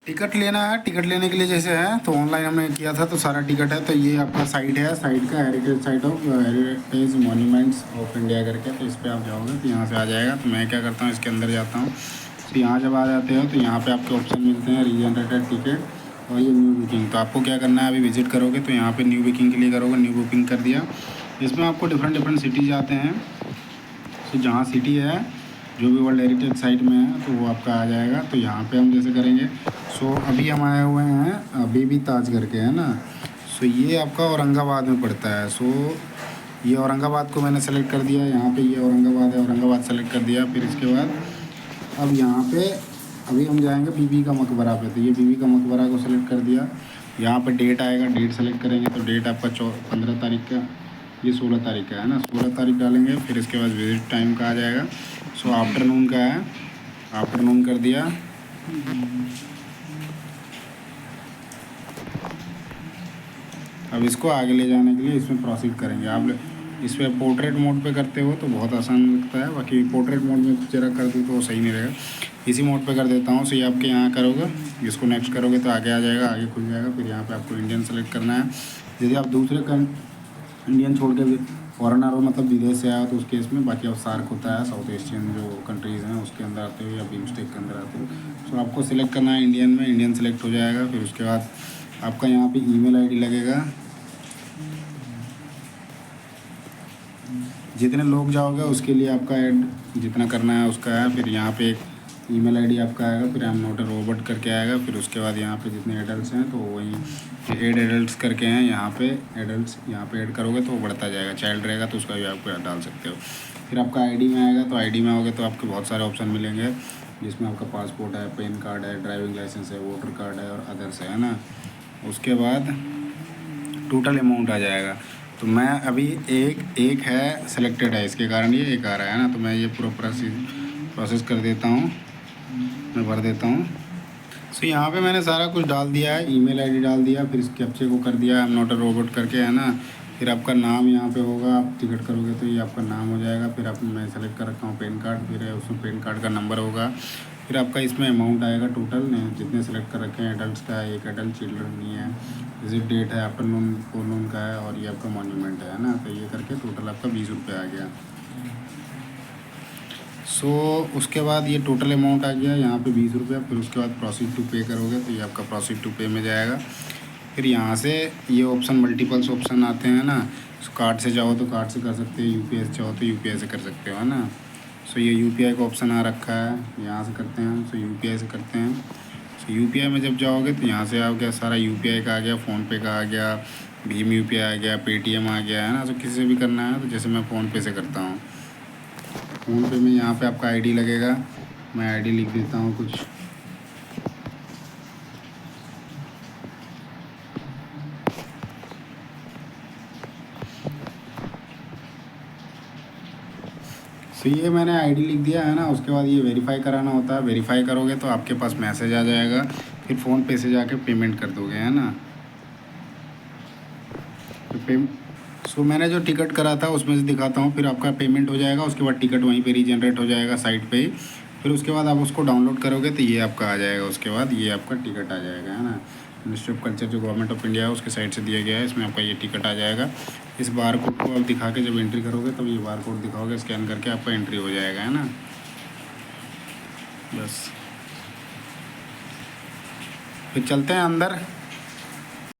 Ticket लेना है। Ticket लेने के लिए जैसे है तो ऑनलाइन हमने किया था तो सारा टिकट है। तो ये आपका साइट है, साइट का heritage site of heritage monuments of India करके, तो इस पर आप जाओगे तो यहाँ से आ जाएगा। तो मैं क्या करता हूँ, इसके अंदर जाता हूँ। तो यहाँ जब आ जाते हो तो यहाँ पे आपके ऑप्शन मिलते हैं रीजनरेटेड टिकट और ये न्यू बुकिंग। तो आपको क्या करना है, अभी विजिट करोगे तो यहाँ पे न्यू बुकिंग के लिए करोगे, न्यू बुकिंग कर दिया। इसमें आपको डिफरेंट सिटीज़ आते हैं। तो जहाँ सिटी है जो भी वर्ल्ड हेरिटेज साइट में है तो वो आपका आ जाएगा। तो यहाँ पे हम जैसे करेंगे, सो अभी हम आए हुए हैं बेबी ताज करके, है ना। सो ये आपका औरंगाबाद में पड़ता है। सो ये औरंगाबाद को मैंने सेलेक्ट कर दिया। यहाँ पे ये औरंगाबाद है, औरंगाबाद सेलेक्ट कर दिया। फिर इसके बाद अब यहाँ पे अभी हम जाएंगे बीबी का मकबरा पे। तो ये बीबी का मकबरा को सेलेक्ट कर दिया। यहाँ पे डेट आएगा, डेट सेलेक्ट करेंगे। तो डेट आपका 15 तारीख का, ये 16 तारीख का है ना, 16 तारीख डालेंगे। फिर इसके बाद विजिट टाइम का आ जाएगा। सो आफ्टरनून का है, आफ्टरनून कर दिया। अब इसको आगे ले जाने के लिए इसमें प्रोसीड करेंगे। आप इस पर पोर्ट्रेट मोड पे करते हो तो बहुत आसान लगता है, बाकी पोर्ट्रेट मोड में जरा कर दूँ तो सही नहीं रहेगा। इसी मोड पे कर देता हूँ। सो ये आपके यहाँ करोगे, इसको नेक्स्ट करोगे तो आगे आ जाएगा, आगे खुल जाएगा। फिर यहाँ पे आपको इंडियन सेलेक्ट करना है। यदि आप दूसरे इंडियन छोड़ के फॉरेनर हो, मतलब विदेश से आया हो, तो उस केस में बाकी अब सार्क होता है, साउथ एशियन जो कंट्रीज़ हैं उसके अंदर आते हो या बिम्स्टेक के अंदर आते हो। सो आपको सिलेक्ट करना है इंडियन में, इंडियन सेलेक्ट हो जाएगा। फिर उसके बाद आपका यहाँ पे ईमेल आईडी लगेगा। जितने लोग जाओगे उसके लिए आपका ऐड जितना करना है उसका है। फिर यहाँ पे एक ईमेल आईडी आपका आएगा, फिर I am not a robot करके आएगा। फिर उसके बाद यहाँ पे जितने एडल्ट्स हैं तो वही एड एडल्ट्स करके हैं, यहाँ पे एडल्ट्स यहाँ पे ऐड करोगे तो वो बढ़ता जाएगा। चाइल्ड रहेगा तो उसका भी आप डाल सकते हो। फिर आपका आईडी में आएगा, तो आईडी में आओगे तो आपके बहुत सारे ऑप्शन मिलेंगे, जिसमें आपका पासपोर्ट है, पैन कार्ड है, ड्राइविंग लाइसेंस है, वोटर कार्ड है और अदर्स है ना। उसके बाद टोटल अमाउंट आ जाएगा। तो मैं अभी एक है सिलेक्टेड है, इसके कारण ये एक आ रहा है ना। तो मैं ये पूरा प्रोसेस कर देता हूँ, मैं भर देता हूँ। सो यहाँ पे मैंने सारा कुछ डाल दिया है, ईमेल आईडी डाल दिया, फिर इस कैप्चे को कर दिया, I am not a robot करके, है ना। फिर आपका नाम यहाँ पे होगा, आप टिकट करोगे तो ये आपका नाम हो जाएगा। फिर आप मैं सेलेक्ट कर रखा हूँ पैन कार्ड, फिर उसमें पैन कार्ड का नंबर होगा। फिर आपका इसमें अमाउंट आएगा टोटल जितने सेलेक्ट कर रखे हैं। एडल्ट्स का है, एक एडल्ट, चिल्ड्रन नहीं है। विजिट डेट है, आफ्टरनून फोरनून का है, और ये आपका मॉन्यूमेंट है ना। तो ये करके टोटल आपका 20 रुपये आ गया। सो उसके बाद ये टोटल अमाउंट आ गया यहाँ पे 20 रुपये। फिर उसके बाद प्रोसीड टू पे करोगे तो ये आपका प्रोसीड टू पे में जाएगा। फिर यहाँ से ये ऑप्शन मल्टीपल्स ऑप्शन आते हैं ना। कार्ड से जाओ तो कार्ड से कर सकते हो, यूपीआई से चाहो तो यूपीआई से कर सकते हो, है ना। सो ये यूपीआई का ऑप्शन आ रखा है, यहाँ से करते हैं। सो यूपीआई से करते हैं। सो यूपीआई में जब जाओगे तो यहाँ से आ गया सारा यूपीआई का आ गया, फ़ोनपे का आ गया, भीम यूपीआई आ गया, पेटीएम आ गया, है ना। तो किसी से भी करना है तो जैसे मैं फ़ोनपे से करता हूँ। फ़ोनपे में यहाँ पे आपका आईडी लगेगा, मैं आईडी लिख देता हूँ कुछ। सो ये मैंने आईडी लिख दिया है ना। उसके बाद ये वेरीफाई कराना होता है, वेरीफाई करोगे तो आपके पास मैसेज आ जाएगा। फिर फ़ोनपे से जाके पेमेंट कर दोगे, है ना। तो सो मैंने जो टिकट करा था उसमें से दिखाता हूँ। फिर आपका पेमेंट हो जाएगा, उसके बाद टिकट वहीं पे रीजनरेट हो जाएगा साइट पे ही। फिर उसके बाद आप उसको डाउनलोड करोगे तो ये आपका आ जाएगा। उसके बाद ये आपका टिकट आ जाएगा, है ना। मिनिस्ट्री ऑफ कल्चर जो गवर्नमेंट ऑफ इंडिया है उसके साइड से दिया गया है, इसमें आपका ये टिकट आ जाएगा। इस बार कोड को आप दिखा के जब एंट्री करोगे तब ये बार कोड दिखाओगे, स्कैन करके आपका एंट्री हो जाएगा, है ना। बस फिर चलते हैं अंदर।